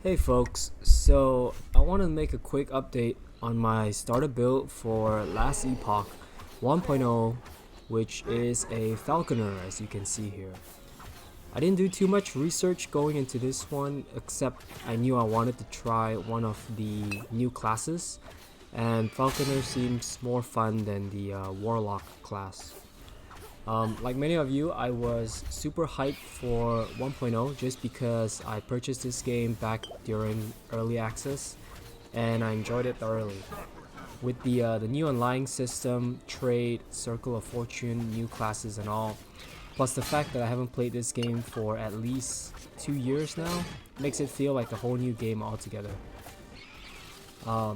Hey folks, so I want to make a quick update on my starter build for last Epoch 1.0, which is a Falconer, as you can see here. I didn't do too much research going into this one, except I knew I wanted to try one of the new classes, and Falconer seems more fun than the Warlock class. Like many of you, I was super hyped for 1.0 just because I purchased this game back during early access and I enjoyed it thoroughly. With the new online system, trade, circle of fortune, new classes and all, plus the fact that I haven't played this game for at least 2 years now, makes it feel like a whole new game altogether. I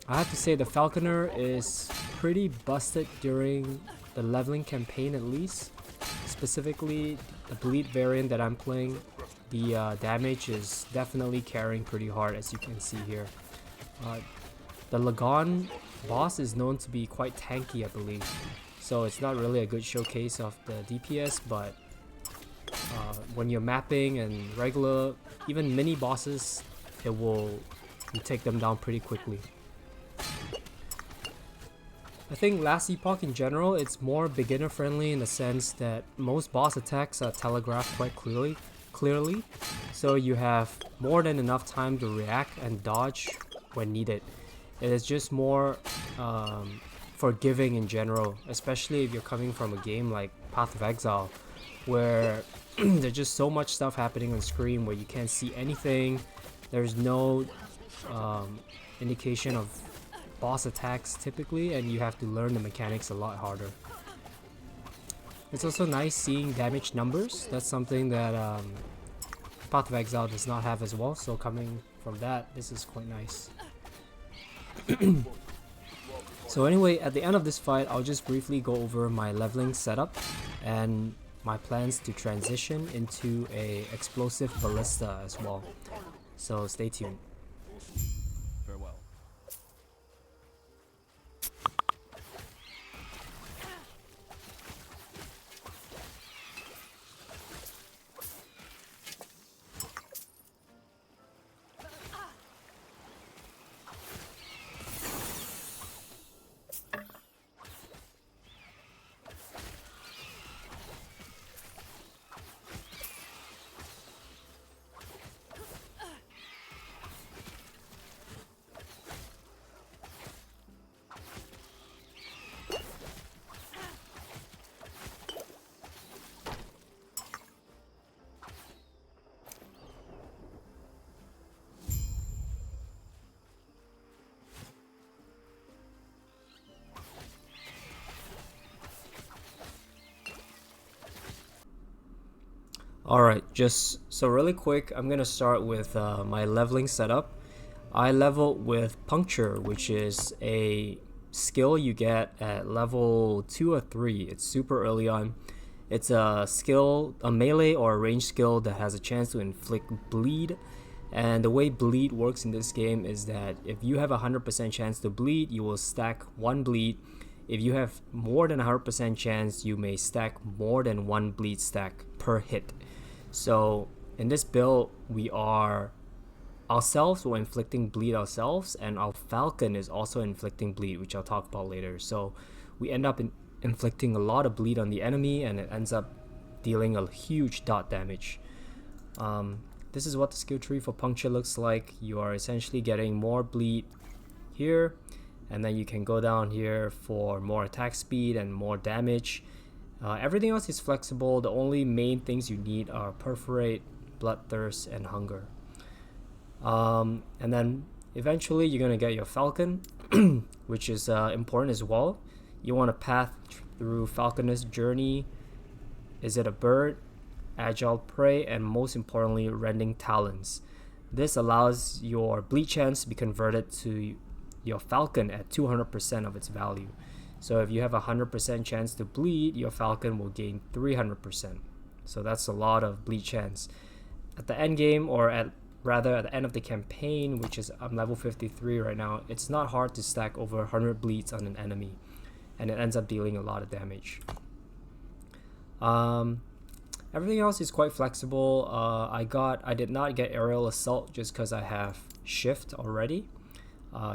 have to say the Falconer is pretty busted during the leveling campaign at least. Specifically, the bleed variant that I'm playing, the damage is definitely carrying pretty hard, as you can see here. The Lagon boss is known to be quite tanky, I believe, so it's not really a good showcase of the DPS, but when you're mapping and regular, even mini bosses, you take them down pretty quickly. I think last Epoch in general, it's more beginner friendly in the sense that most boss attacks are telegraphed quite clearly, so you have more than enough time to react and dodge when needed. It is just more forgiving in general, especially if you're coming from a game like Path of Exile, where there's just so much stuff happening on screen where you can't see anything. There's no indication of boss attacks typically, and you have to learn the mechanics a lot harder. It's also nice seeing damage numbers. That's something that Path of Exile does not have as well, so coming from that, this is quite nice. So anyway, at the end of this fight, I'll just briefly go over my leveling setup and my plans to transition into a explosive ballista as well. So stay tuned. Alright, just so really quick, I'm gonna start with my leveling setup. I level with Puncture, which is a skill you get at level 2 or 3. It's super early on. It's a skill, a melee or a range skill that has a chance to inflict bleed. And the way bleed works in this game is that if you have a 100% chance to bleed, you will stack 1 bleed. If you have more than a 100% chance, you may stack more than 1 bleed stack per hit. So in this build, we are ourselves, we're inflicting bleed ourselves, and our Falcon is also inflicting bleed, which I'll talk about later. So we end up inflicting a lot of bleed on the enemy, and it ends up dealing a huge dot damage. This is what the skill tree for Puncture looks like. You are essentially getting more bleed here, and then you can go down here for more attack speed and more damage. Everything else is flexible. The only main things you need are Perforate, Bloodthirst, and Hunger. And then eventually you're going to get your Falcon, which is important as well. You want to path through Falconer's journey. Is it a bird, agile prey, and most importantly, rending talons. This allows your bleed chance to be converted to your Falcon at 200% of its value. So if you have a 100% chance to bleed, your Falcon will gain 300%. So that's a lot of bleed chance. At the end game, or at the end of the campaign, which is I'm level 53 right now, it's not hard to stack over 100 bleeds on an enemy, and it ends up dealing a lot of damage. Everything else is quite flexible. I did not get aerial assault just because I have shift already.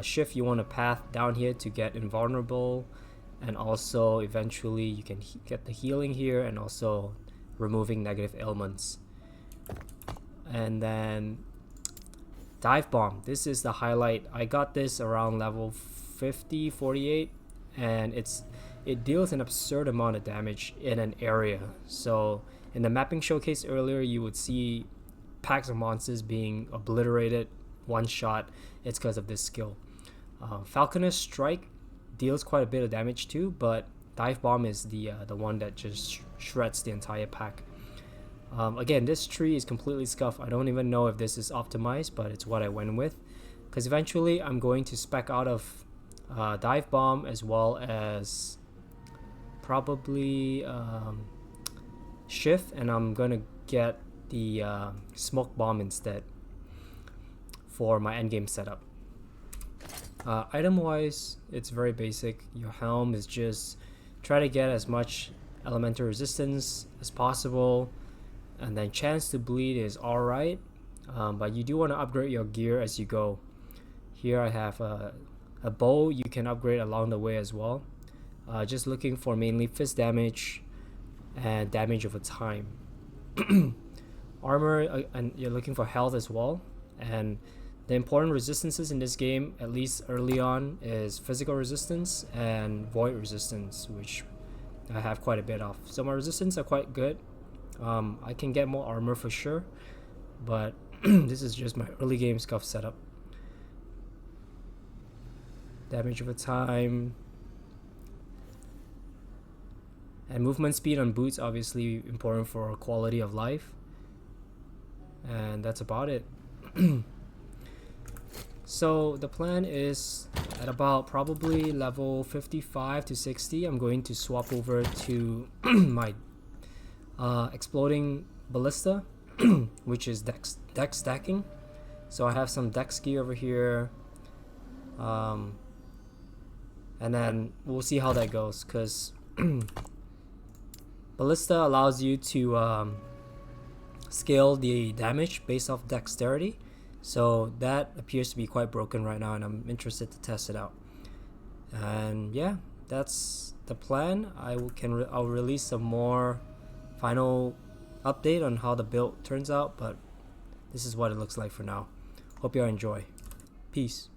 Shift, you want to path down here to get invulnerable, and also eventually you can get the healing here and also removing negative ailments. And then dive bomb, this is the highlight. I got this around level 48, and it deals an absurd amount of damage in an area. So in the mapping showcase earlier, you would see packs of monsters being obliterated one shot. It's because of this skill. Falconer strike deals quite a bit of damage too, but dive bomb is the one that just shreds the entire pack. Again, this tree is completely scuffed. I don't even know if this is optimized, but it's what I went with, because eventually I'm going to spec out of dive bomb as well as probably shift, and I'm gonna get the smoke bomb instead for my endgame setup. Item wise, it's very basic. Your helm is just try to get as much elemental resistance as possible, and then chance to bleed is alright, but you do want to upgrade your gear as you go. Here I have a bow you can upgrade along the way as well. Just looking for mainly fist damage and damage over time. Armor, and you're looking for health as well. And the important resistances in this game, at least early on, is physical resistance and void resistance, which I have quite a bit of. So my resistance are quite good. I can get more armor for sure, but this is just my early game scuff setup. Damage over time. And movement speed on boots, obviously important for quality of life. And that's about it. So the plan is at about probably level 55 to 60, I'm going to swap over to my exploding ballista, which is dex stacking. So I have some dex gear over here, and then we'll see how that goes, because ballista allows you to scale the damage based off dexterity. So that appears to be quite broken right now, and I'm interested to test it out. And yeah, that's the plan. I'll release some more final update on how the build turns out, but this is what it looks like for now. Hope you all enjoy. Peace.